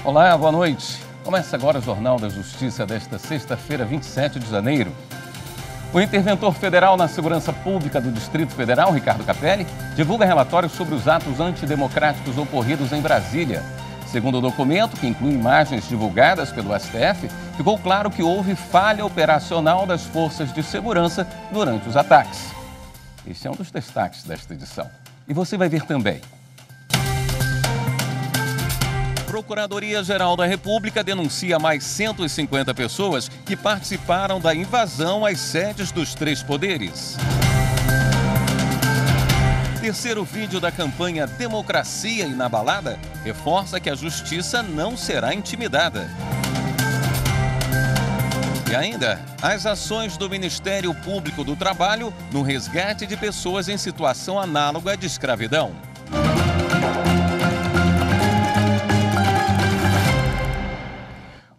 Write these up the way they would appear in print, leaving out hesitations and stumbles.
Olá, boa noite. Começa agora o Jornal da Justiça desta sexta-feira, 27 de janeiro. O interventor federal na Segurança Pública do Distrito Federal, Ricardo Capelli, divulga relatório sobre os atos antidemocráticos ocorridos em Brasília. Segundo o documento, que inclui imagens divulgadas pelo STF, ficou claro que houve falha operacional das forças de segurança durante os ataques. Este é um dos destaques desta edição. E você vai ver também. Procuradoria-Geral da República denuncia mais 150 pessoas que participaram da invasão às sedes dos três poderes. Terceiro vídeo da campanha Democracia Inabalada reforça que a justiça não será intimidada. E ainda, as ações do Ministério Público do Trabalho no resgate de pessoas em situação análoga de escravidão.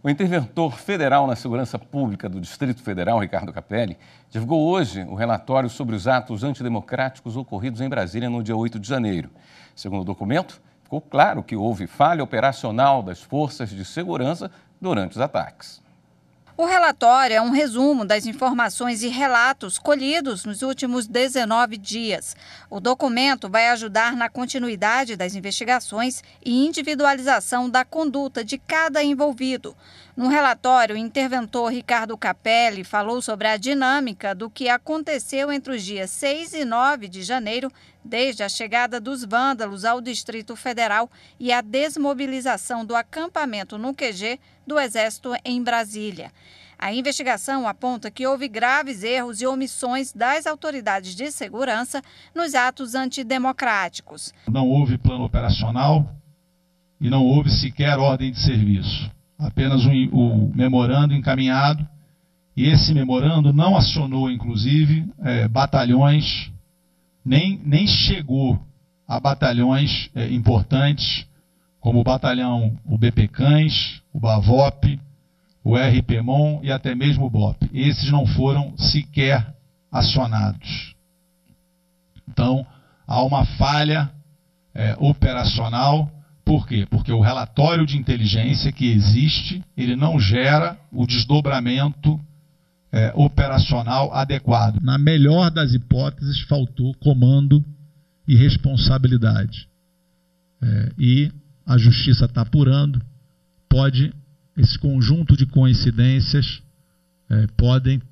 O interventor federal na Segurança Pública do Distrito Federal, Ricardo Capelli, divulgou hoje o relatório sobre os atos antidemocráticos ocorridos em Brasília no dia 8 de janeiro. Segundo o documento, ficou claro que houve falha operacional das forças de segurança durante os ataques. O relatório é um resumo das informações e relatos colhidos nos últimos 19 dias. O documento vai ajudar na continuidade das investigações e individualização da conduta de cada envolvido. No relatório, o interventor Ricardo Capelli falou sobre a dinâmica do que aconteceu entre os dias 6 e 9 de janeiro, desde a chegada dos vândalos ao Distrito Federal e a desmobilização do acampamento no QG do Exército em Brasília. A investigação aponta que houve graves erros e omissões das autoridades de segurança nos atos antidemocráticos. Não houve plano operacional e não houve sequer ordem de serviço. Apenas o memorando encaminhado, e esse memorando não acionou, inclusive, batalhões, nem chegou a batalhões importantes, como o batalhão, o BP Cães, o BAVOP, o RPMON e até mesmo o BOP. Esses não foram sequer acionados. Então, há uma falha operacional. Por quê? Porque o relatório de inteligência que existe, ele não gera o desdobramento operacional adequado. Na melhor das hipóteses, faltou comando e responsabilidade. E a justiça está apurando, esse conjunto de coincidências podem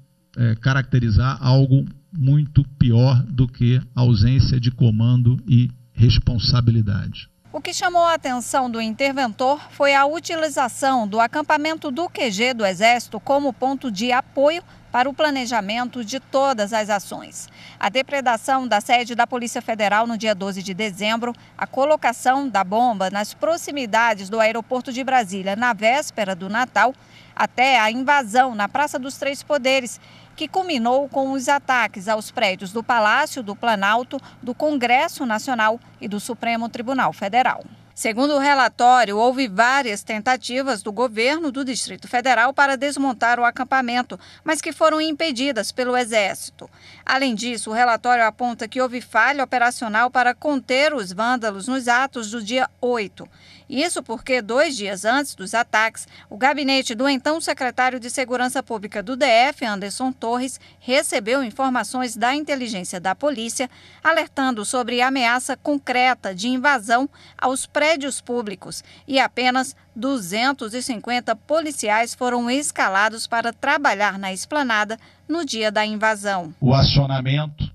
caracterizar algo muito pior do que a ausência de comando e responsabilidade. O que chamou a atenção do interventor foi a utilização do acampamento do QG do Exército como ponto de apoio para o planejamento de todas as ações. A depredação da sede da Polícia Federal no dia 12 de dezembro, a colocação da bomba nas proximidades do aeroporto de Brasília na véspera do Natal, até a invasão na Praça dos Três Poderes, que culminou com os ataques aos prédios do Palácio do Planalto, do Congresso Nacional e do Supremo Tribunal Federal. Segundo o relatório, houve várias tentativas do governo do Distrito Federal para desmontar o acampamento, mas que foram impedidas pelo Exército. Além disso, o relatório aponta que houve falha operacional para conter os vândalos nos atos do dia 8. Isso porque 2 dias antes dos ataques, o gabinete do então secretário de Segurança Pública do DF, Anderson Torres, recebeu informações da inteligência da polícia, alertando sobre ameaça concreta de invasão aos prédios públicos, e apenas 250 policiais foram escalados para trabalhar na esplanada no dia da invasão. O acionamento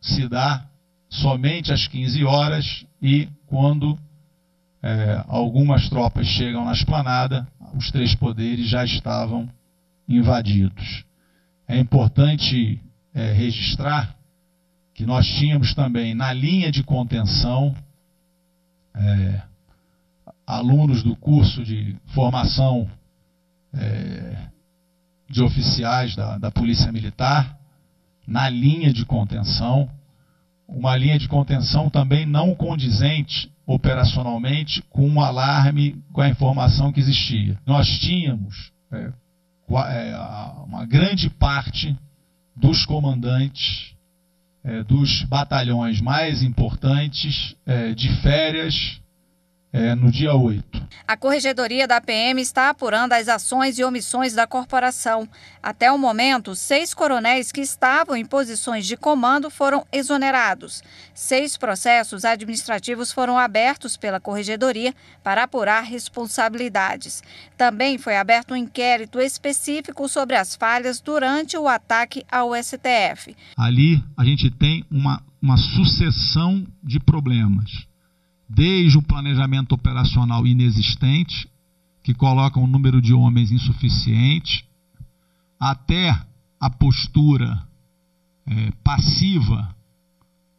se dá somente às 15 horas e quando algumas tropas chegam na esplanada, os três poderes já estavam invadidos. É importante registrar que nós tínhamos também na linha de contenção alunos do curso de formação de oficiais da Polícia Militar, na linha de contenção, uma linha de contenção também não condizente operacionalmente com um alarme, com a informação que existia. Nós tínhamos uma grande parte dos comandantes dos batalhões mais importantes de férias no dia 8. A Corregedoria da PM está apurando as ações e omissões da corporação. Até o momento, 6 coronéis que estavam em posições de comando foram exonerados. 6 processos administrativos foram abertos pela Corregedoria para apurar responsabilidades. Também foi aberto um inquérito específico sobre as falhas durante o ataque ao STF. Ali a gente tem uma sucessão de problemas. Desde o planejamento operacional inexistente, que coloca um número de homens insuficiente, até a postura passiva,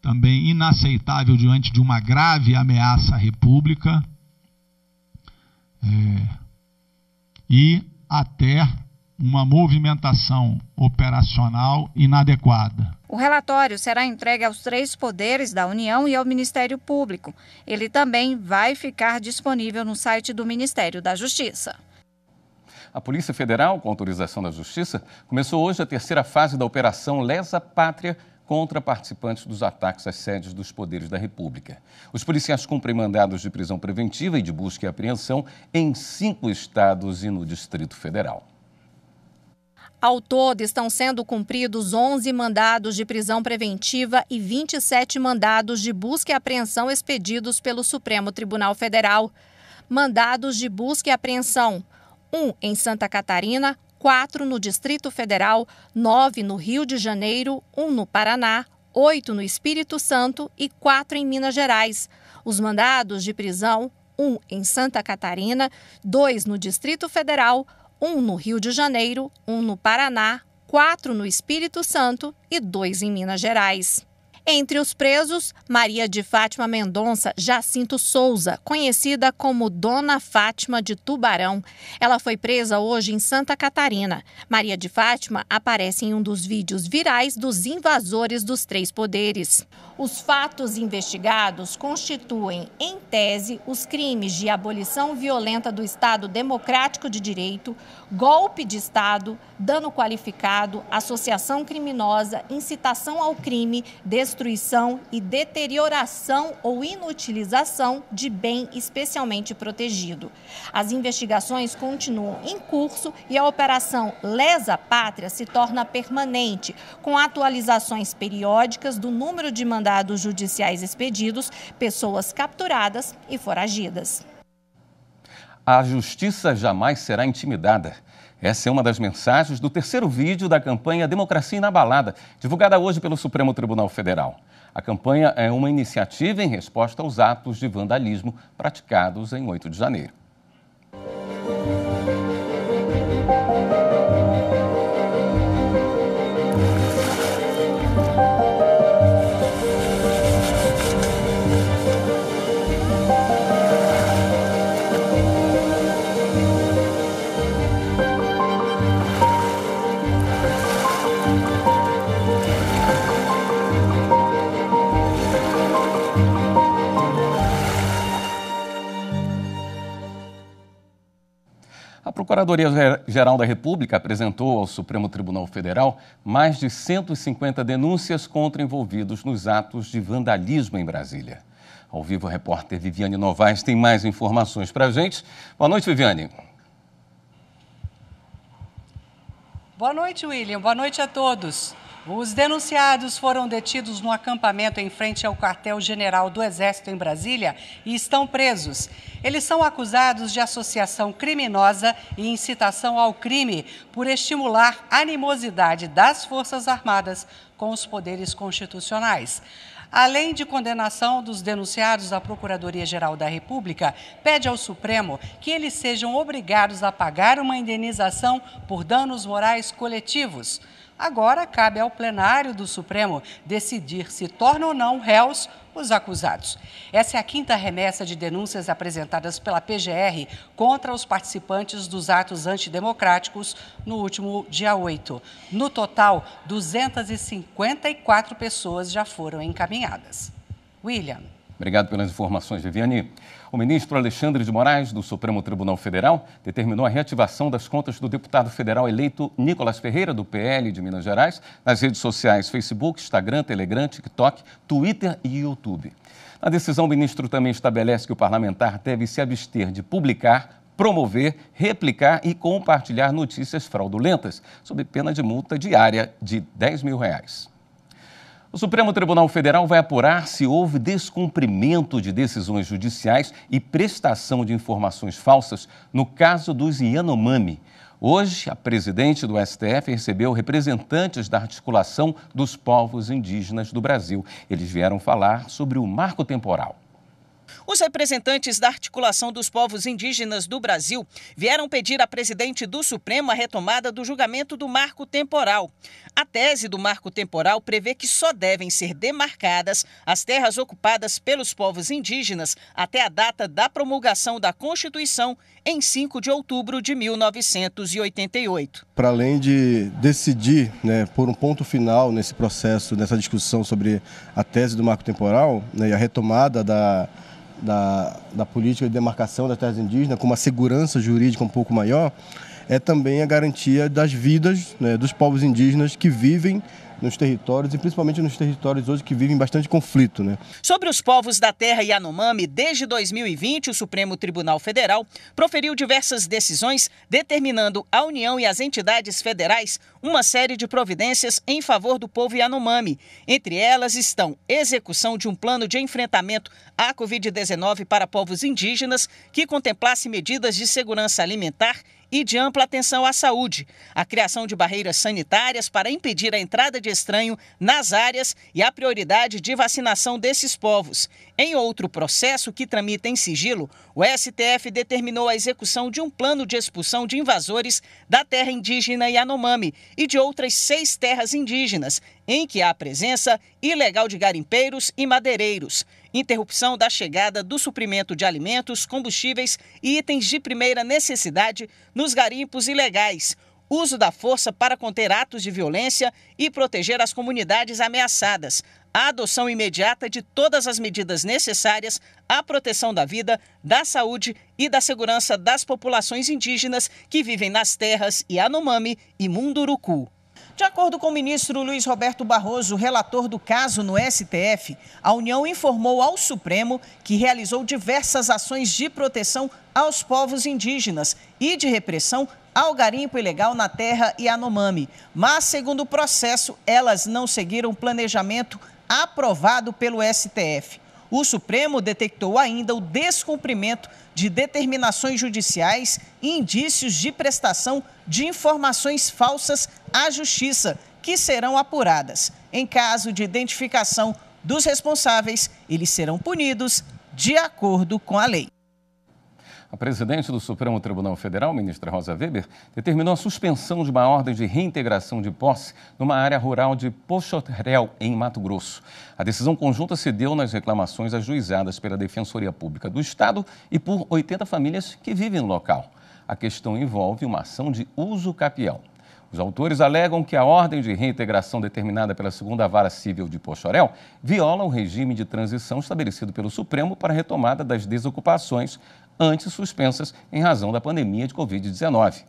também inaceitável diante de uma grave ameaça à República, e até uma movimentação operacional inadequada. O relatório será entregue aos 3 poderes da União e ao Ministério Público. Ele também vai ficar disponível no site do Ministério da Justiça. A Polícia Federal, com autorização da Justiça, começou hoje a 3ª fase da Operação Lesa Pátria contra participantes dos ataques às sedes dos poderes da República. Os policiais cumprem mandados de prisão preventiva e de busca e apreensão em 5 estados e no Distrito Federal. Ao todo, estão sendo cumpridos 11 mandados de prisão preventiva e 27 mandados de busca e apreensão expedidos pelo Supremo Tribunal Federal. Mandados de busca e apreensão: 1 em Santa Catarina, 4 no Distrito Federal, 9 no Rio de Janeiro, 1 no Paraná, 8 no Espírito Santo e 4 em Minas Gerais. Os mandados de prisão: 1 em Santa Catarina, 2 no Distrito Federal, 1 no Rio de Janeiro, 1 no Paraná, 4 no Espírito Santo e 2 em Minas Gerais. Entre os presos, Maria de Fátima Mendonça Jacinto Souza, conhecida como Dona Fátima de Tubarão. Ela foi presa hoje em Santa Catarina. Maria de Fátima aparece em um dos vídeos virais dos invasores dos 3 poderes. Os fatos investigados constituem, em tese, os crimes de abolição violenta do Estado Democrático de Direito, golpe de Estado, dano qualificado, associação criminosa, incitação ao crime, destruição e deterioração ou inutilização de bem especialmente protegido. As investigações continuam em curso e a Operação Lesa Pátria se torna permanente, com atualizações periódicas do número de mandados judiciais expedidos, pessoas capturadas e foragidas. A justiça jamais será intimidada. Essa é uma das mensagens do 3º vídeo da campanha Democracia Inabalada, divulgada hoje pelo Supremo Tribunal Federal. A campanha é uma iniciativa em resposta aos atos de vandalismo praticados em 8 de janeiro. A Procuradoria-Geral da República apresentou ao Supremo Tribunal Federal mais de 150 denúncias contra envolvidos nos atos de vandalismo em Brasília. Ao vivo, a repórter Viviane Novaes tem mais informações para a gente. Boa noite, Viviane. Boa noite, William. Boa noite a todos. Os denunciados foram detidos no acampamento em frente ao quartel-general do Exército em Brasília e estão presos. Eles são acusados de associação criminosa e incitação ao crime por estimular a animosidade das Forças Armadas com os poderes constitucionais. Além de condenação dos denunciados, a Procuradoria-Geral da República pede ao Supremo que eles sejam obrigados a pagar uma indenização por danos morais coletivos. Agora, cabe ao plenário do Supremo decidir se tornam ou não réus os acusados. Essa é a 5ª remessa de denúncias apresentadas pela PGR contra os participantes dos atos antidemocráticos no último dia 8. No total, 254 pessoas já foram encaminhadas. William. Obrigado pelas informações, Viviane. O ministro Alexandre de Moraes, do Supremo Tribunal Federal, determinou a reativação das contas do deputado federal eleito Nicolas Ferreira, do PL de Minas Gerais, nas redes sociais Facebook, Instagram, Telegram, TikTok, Twitter e YouTube. A decisão, o ministro também estabelece que o parlamentar deve se abster de publicar, promover, replicar e compartilhar notícias fraudulentas, sob pena de multa diária de R$10 mil. O Supremo Tribunal Federal vai apurar se houve descumprimento de decisões judiciais e prestação de informações falsas no caso dos Yanomami. Hoje, a presidente do STF recebeu representantes da articulação dos povos indígenas do Brasil. Eles vieram falar sobre o marco temporal. Os representantes da Articulação dos Povos Indígenas do Brasil vieram pedir à presidente do Supremo a retomada do julgamento do marco temporal. A tese do marco temporal prevê que só devem ser demarcadas as terras ocupadas pelos povos indígenas até a data da promulgação da Constituição em 5 de outubro de 1988. Para além de decidir, por um ponto final nesse processo, nessa discussão sobre a tese do marco temporal, e a retomada da política de demarcação das terras indígenas com uma segurança jurídica um pouco maior, é também a garantia das vidas dos povos indígenas que vivem nos territórios e principalmente nos territórios hoje que vivem bastante conflito. Sobre os povos da terra Yanomami, desde 2020, o Supremo Tribunal Federal proferiu diversas decisões determinando à União e às entidades federais uma série de providências em favor do povo Yanomami. Entre elas estão execução de um plano de enfrentamento à Covid-19 para povos indígenas que contemplasse medidas de segurança alimentar e de ampla atenção à saúde, a criação de barreiras sanitárias para impedir a entrada de estranho nas áreas e a prioridade de vacinação desses povos. Em outro processo que tramita em sigilo, o STF determinou a execução de um plano de expulsão de invasores da terra indígena Yanomami e de outras 6 terras indígenas, em que há a presença ilegal de garimpeiros e madeireiros, interrupção da chegada do suprimento de alimentos, combustíveis e itens de primeira necessidade nos garimpos ilegais, uso da força para conter atos de violência e proteger as comunidades ameaçadas, a adoção imediata de todas as medidas necessárias à proteção da vida, da saúde e da segurança das populações indígenas que vivem nas terras Yanomami e Munduruku. De acordo com o ministro Luiz Roberto Barroso, relator do caso no STF, a União informou ao Supremo que realizou diversas ações de proteção aos povos indígenas e de repressão ao garimpo ilegal na terra Yanomami. Mas, segundo o processo, elas não seguiram o planejamento aprovado pelo STF. O Supremo detectou ainda o descumprimento de determinações judiciais e indícios de prestação de informações falsas à Justiça, que serão apuradas. Em caso de identificação dos responsáveis, eles serão punidos de acordo com a lei. A presidente do Supremo Tribunal Federal, ministra Rosa Weber, determinou a suspensão de uma ordem de reintegração de posse numa área rural de Poxoréu, em Mato Grosso. A decisão conjunta se deu nas reclamações ajuizadas pela Defensoria Pública do Estado e por 80 famílias que vivem no local. A questão envolve uma ação de uso capião. Os autores alegam que a ordem de reintegração determinada pela 2ª Vara Civil de Poxoréu viola o regime de transição estabelecido pelo Supremo para a retomada das desocupações antes suspensas em razão da pandemia de Covid-19.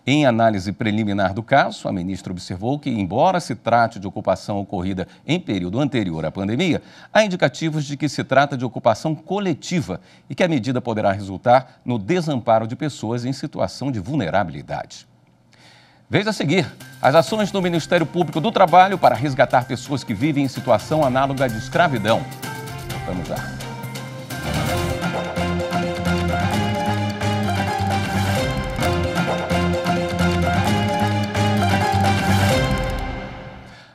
Em análise preliminar do caso, a ministra observou que, embora se trate de ocupação ocorrida em período anterior à pandemia, há indicativos de que se trata de ocupação coletiva e que a medida poderá resultar no desamparo de pessoas em situação de vulnerabilidade. Veja a seguir as ações do Ministério Público do Trabalho para resgatar pessoas que vivem em situação análoga de escravidão. Voltamos já.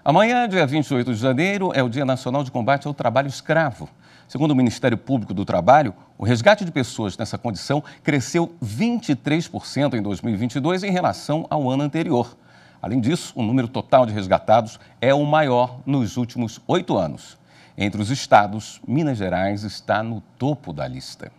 Amanhã, dia 28 de janeiro, é o Dia Nacional de Combate ao Trabalho Escravo. Segundo o Ministério Público do Trabalho, o resgate de pessoas nessa condição cresceu 23% em 2022 em relação ao ano anterior. Além disso, o número total de resgatados é o maior nos últimos 8 anos. Entre os estados, Minas Gerais está no topo da lista.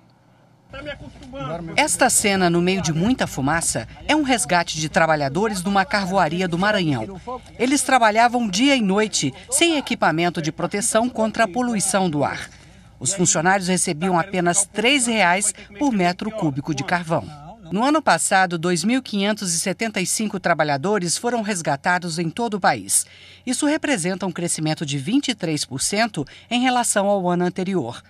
Esta cena, no meio de muita fumaça, é um resgate de trabalhadores de uma carvoaria do Maranhão. Eles trabalhavam dia e noite, sem equipamento de proteção contra a poluição do ar. Os funcionários recebiam apenas R$ 3 por metro cúbico de carvão. No ano passado, 2.575 trabalhadores foram resgatados em todo o país. Isso representa um crescimento de 23% em relação ao ano anterior.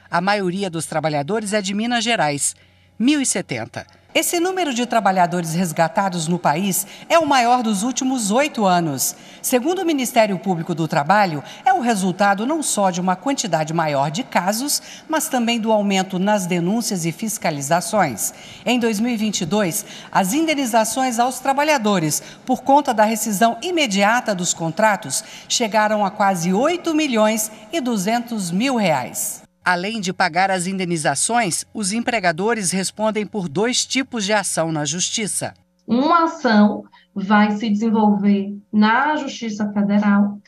A maioria dos trabalhadores é de Minas Gerais, 1.070. Esse número de trabalhadores resgatados no país é o maior dos últimos 8 anos. Segundo o Ministério Público do Trabalho, é o resultado não só de uma quantidade maior de casos, mas também do aumento nas denúncias e fiscalizações. Em 2022, as indenizações aos trabalhadores por conta da rescisão imediata dos contratos chegaram a quase R$8.200.000. Além de pagar as indenizações, os empregadores respondem por 2 tipos de ação na Justiça. Uma ação vai se desenvolver na Justiça Federal,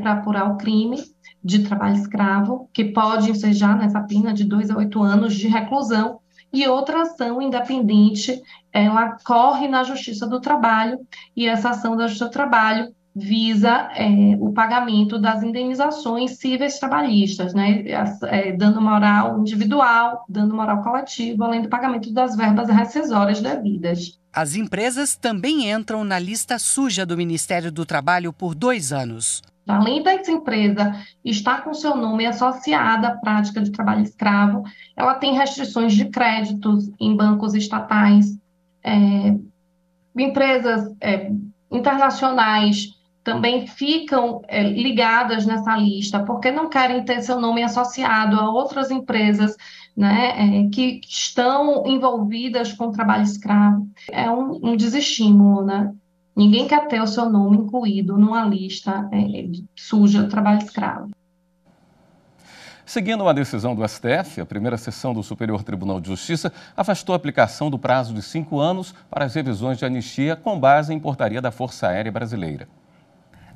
para apurar o crime de trabalho escravo, que pode ensejar nessa pena de 2 a 8 anos de reclusão, e outra ação independente, ela corre na Justiça do Trabalho, e essa ação da Justiça do Trabalho visa o pagamento das indenizações cíveis trabalhistas, dano moral individual, dano moral coletivo, além do pagamento das verbas rescisórias devidas. As empresas também entram na lista suja do Ministério do Trabalho por 2 anos. Além dessa empresa estar com seu nome associada à prática de trabalho escravo, ela tem restrições de créditos em bancos estatais, empresas internacionais também ficam ligadas nessa lista, porque não querem ter seu nome associado a outras empresas, que estão envolvidas com o trabalho escravo. É um desestímulo, Ninguém quer ter o seu nome incluído numa lista suja de trabalho escravo. Seguindo uma decisão do STF, a primeira sessão do Superior Tribunal de Justiça afastou a aplicação do prazo de 5 anos para as revisões de anistia com base em portaria da Força Aérea Brasileira.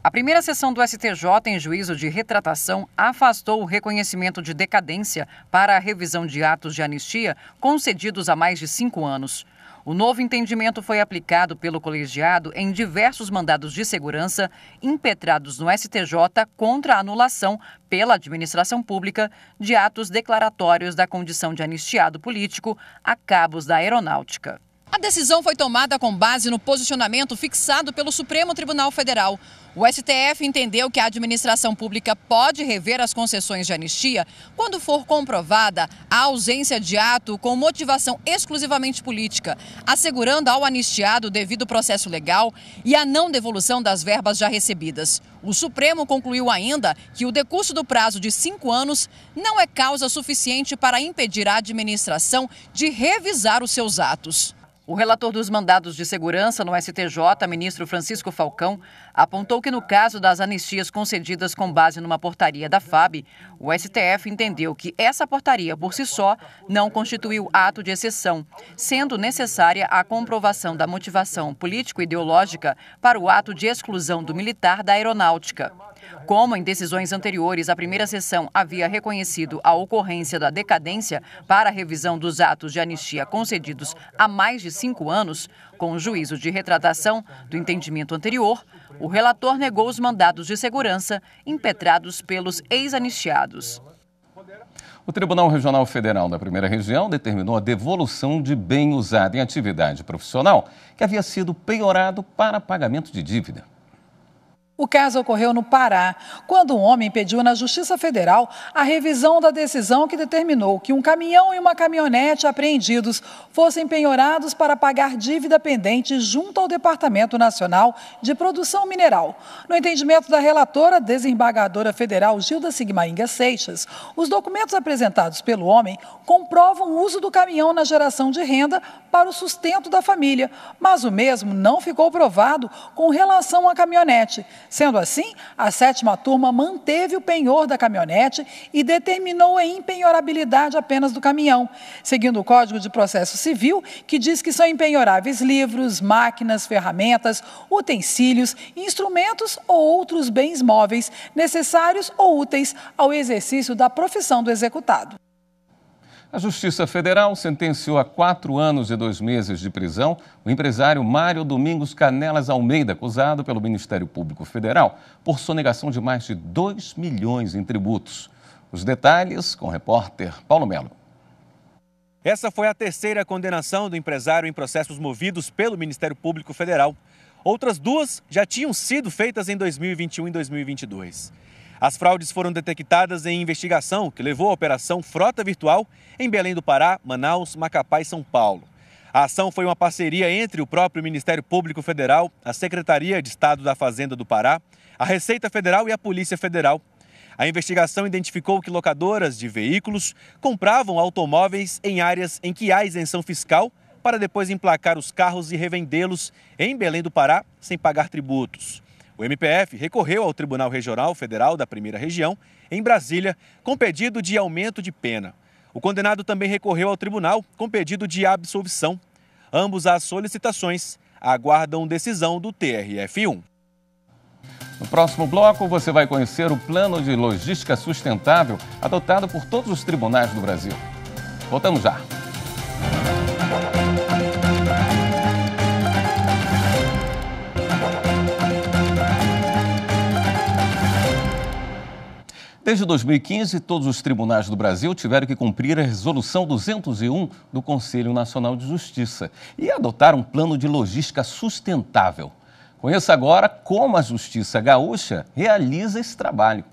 A primeira sessão do STJ, em juízo de retratação, afastou o reconhecimento de decadência para a revisão de atos de anistia concedidos há mais de 5 anos. O novo entendimento foi aplicado pelo colegiado em diversos mandados de segurança impetrados no STJ contra a anulação pela administração pública de atos declaratórios da condição de anistiado político a cabos da Aeronáutica. A decisão foi tomada com base no posicionamento fixado pelo Supremo Tribunal Federal. O STF entendeu que a administração pública pode rever as concessões de anistia quando for comprovada a ausência de ato com motivação exclusivamente política, assegurando ao anistiado o devido processo legal e a não devolução das verbas já recebidas. O Supremo concluiu ainda que o decurso do prazo de 5 anos não é causa suficiente para impedir a administração de revisar os seus atos. O relator dos mandados de segurança no STJ, ministro Francisco Falcão, apontou que no caso das anistias concedidas com base numa portaria da FAB, o STF entendeu que essa portaria por si só não constituiu ato de exceção, sendo necessária a comprovação da motivação político-ideológica para o ato de exclusão do militar da aeronáutica. Como em decisões anteriores, a primeira sessão havia reconhecido a ocorrência da decadência para a revisão dos atos de anistia concedidos há mais de 5 anos, com o juízo de retratação do entendimento anterior, o relator negou os mandados de segurança impetrados pelos ex-anistiados. O Tribunal Regional Federal da Primeira Região determinou a devolução de bem usado em atividade profissional que havia sido penhorado para pagamento de dívida. O caso ocorreu no Pará, quando um homem pediu na Justiça Federal a revisão da decisão que determinou que um caminhão e uma caminhonete apreendidos fossem penhorados para pagar dívida pendente junto ao Departamento Nacional de Produção Mineral. No entendimento da relatora, desembargadora federal Gilda Sigmaringa Seixas, os documentos apresentados pelo homem comprovam o uso do caminhão na geração de renda para o sustento da família, mas o mesmo não ficou provado com relação à caminhonete. Sendo assim, a 7ª turma manteve o penhor da caminhonete e determinou a impenhorabilidade apenas do caminhão, seguindo o Código de Processo Civil, que diz que são impenhoráveis livros, máquinas, ferramentas, utensílios, instrumentos ou outros bens móveis necessários ou úteis ao exercício da profissão do executado. A Justiça Federal sentenciou a 4 anos e 2 meses de prisão o empresário Mário Domingos Canelas Almeida, acusado pelo Ministério Público Federal por sonegação de mais de 2 milhões em tributos. Os detalhes com o repórter Paulo Melo. Essa foi a terceira condenação do empresário em processos movidos pelo Ministério Público Federal. Outras duas já tinham sido feitas em 2021 e 2022. As fraudes foram detectadas em investigação que levou à Operação Frota Virtual em Belém do Pará, Manaus, Macapá e São Paulo. A ação foi uma parceria entre o próprio Ministério Público Federal, a Secretaria de Estado da Fazenda do Pará, a Receita Federal e a Polícia Federal. A investigação identificou que locadoras de veículos compravam automóveis em áreas em que há isenção fiscal para depois emplacar os carros e revendê-los em Belém do Pará sem pagar tributos. O MPF recorreu ao Tribunal Regional Federal da Primeira Região, em Brasília, com pedido de aumento de pena. O condenado também recorreu ao tribunal com pedido de absolvição. Ambos as solicitações aguardam decisão do TRF1. No próximo bloco, você vai conhecer o plano de logística sustentável adotado por todos os tribunais do Brasil. Voltamos já. Desde 2015, todos os tribunais do Brasil tiveram que cumprir a Resolução 201 do Conselho Nacional de Justiça e adotar um plano de logística sustentável. Conheça agora como a Justiça Gaúcha realiza esse trabalho.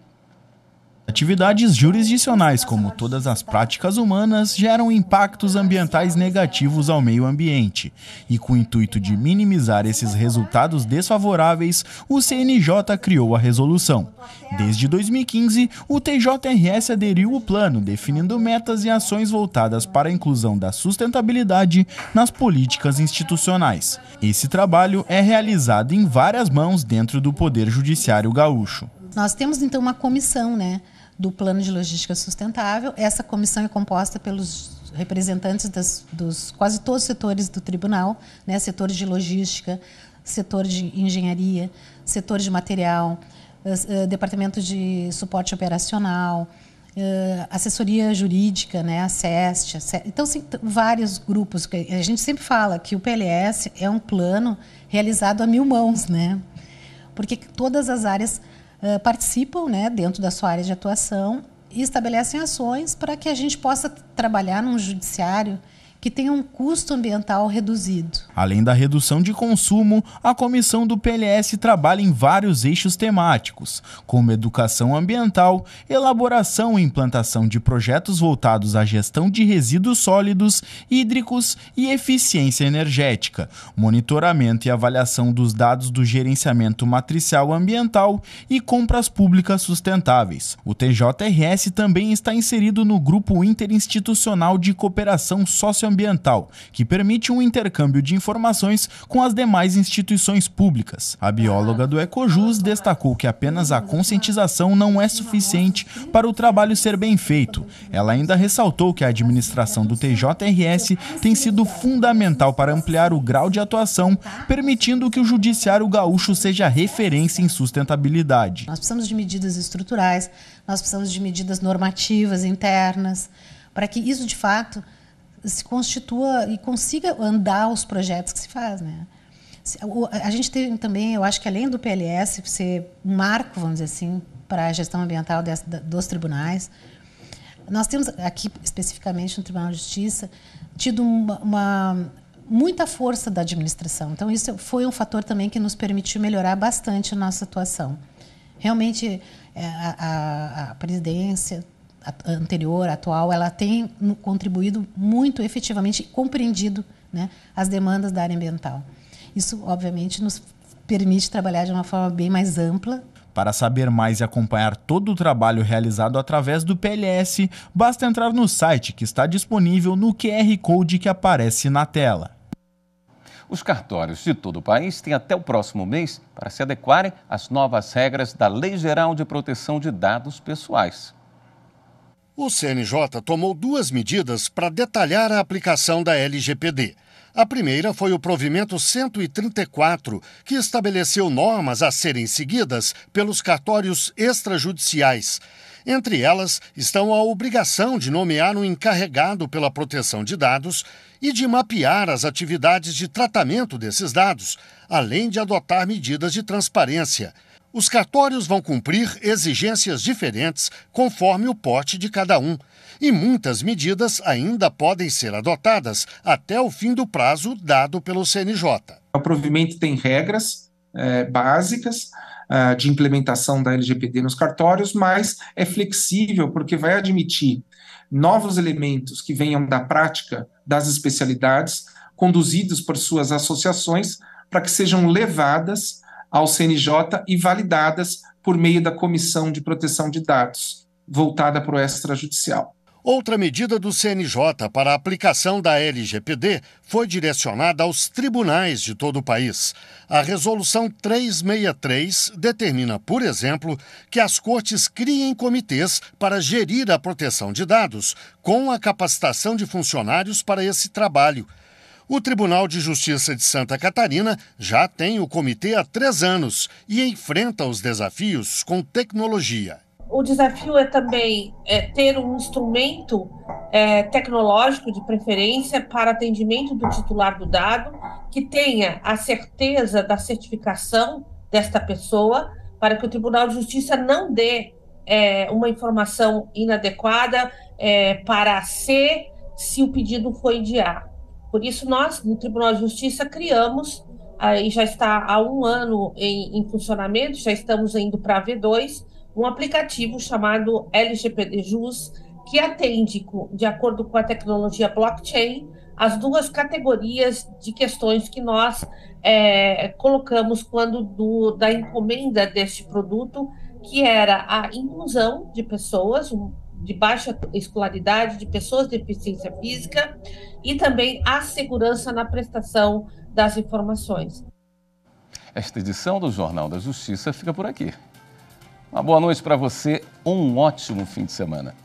Atividades jurisdicionais, como todas as práticas humanas, geram impactos ambientais negativos ao meio ambiente. E com o intuito de minimizar esses resultados desfavoráveis, o CNJ criou a resolução. Desde 2015, o TJRS aderiu ao plano, definindo metas e ações voltadas para a inclusão da sustentabilidade nas políticas institucionais. Esse trabalho é realizado em várias mãos dentro do Poder Judiciário gaúcho. Nós temos então uma comissão, do Plano de Logística Sustentável. Essa comissão é composta pelos representantes dos quase todos os setores do tribunal, setor de logística, setor de engenharia, setor de material, departamento de suporte operacional, assessoria jurídica, a SEST. Então, sim, vários grupos. A gente sempre fala que o PLS é um plano realizado a 1000 mãos, porque todas as áreas participam dentro da sua área de atuação e estabelecem ações para que a gente possa trabalhar num judiciário que tenha um custo ambiental reduzido. Além da redução de consumo, a comissão do PLS trabalha em vários eixos temáticos, como educação ambiental, elaboração e implantação de projetos voltados à gestão de resíduos sólidos, hídricos e eficiência energética, monitoramento e avaliação dos dados do gerenciamento matricial ambiental e compras públicas sustentáveis. O TJRS também está inserido no Grupo Interinstitucional de Cooperação Socioambiental, que permite um intercâmbio de informações com as demais instituições públicas. A bióloga do Ecojus destacou que apenas a conscientização não é suficiente para o trabalho ser bem feito. Ela ainda ressaltou que a administração do TJRS tem sido fundamental para ampliar o grau de atuação, permitindo que o judiciário gaúcho seja referência em sustentabilidade. Nós precisamos de medidas estruturais, nós precisamos de medidas normativas internas, para que isso, de fato, se constitua e consiga andar os projetos que se faz, A gente tem também, eu acho que além do PLS ser um marco, vamos dizer assim, para a gestão ambiental dos tribunais, nós temos aqui, especificamente no Tribunal de Justiça, tido muita força da administração. Então, isso foi um fator também que nos permitiu melhorar bastante a nossa atuação. Realmente, a presidência anterior, atual, ela tem contribuído muito efetivamente e compreendido as demandas da área ambiental. Isso, obviamente, nos permite trabalhar de uma forma bem mais ampla. Para saber mais e acompanhar todo o trabalho realizado através do PLS, basta entrar no site que está disponível no QR Code que aparece na tela. Os cartórios de todo o país têm até o próximo mês para se adequarem às novas regras da Lei Geral de Proteção de Dados Pessoais. O CNJ tomou 2 medidas para detalhar a aplicação da LGPD. A primeira foi o provimento 134, que estabeleceu normas a serem seguidas pelos cartórios extrajudiciais. Entre elas estão a obrigação de nomear um encarregado pela proteção de dados e de mapear as atividades de tratamento desses dados, além de adotar medidas de transparência. Os cartórios vão cumprir exigências diferentes conforme o porte de cada um. E muitas medidas ainda podem ser adotadas até o fim do prazo dado pelo CNJ. O provimento tem regras básicas de implementação da LGPD nos cartórios, mas é flexível porque vai admitir novos elementos que venham da prática das especialidades, conduzidos por suas associações, para que sejam levadas ao CNJ e validadas por meio da Comissão de Proteção de Dados, voltada para o extrajudicial. Outra medida do CNJ para a aplicação da LGPD foi direcionada aos tribunais de todo o país. A Resolução 363 determina, por exemplo, que as cortes criem comitês para gerir a proteção de dados, com a capacitação de funcionários para esse trabalho. O Tribunal de Justiça de Santa Catarina já tem o comitê há 3 anos e enfrenta os desafios com tecnologia. O desafio é também ter um instrumento tecnológico de preferência para atendimento do titular do dado, que tenha a certeza da certificação desta pessoa, para que o Tribunal de Justiça não dê uma informação inadequada para C, se o pedido foi de A. Por isso, nós, no Tribunal de Justiça, criamos, e já está há 1 ano em funcionamento, já estamos indo para a V2, um aplicativo chamado LGPD Jus, que atende, de acordo com a tecnologia blockchain, as 2 categorias de questões que nós colocamos quando da encomenda deste produto, que era a inclusão de pessoas de baixa escolaridade, de pessoas de deficiência física, e também a segurança na prestação das informações. Esta edição do Jornal da Justiça fica por aqui. Uma boa noite para você, um ótimo fim de semana.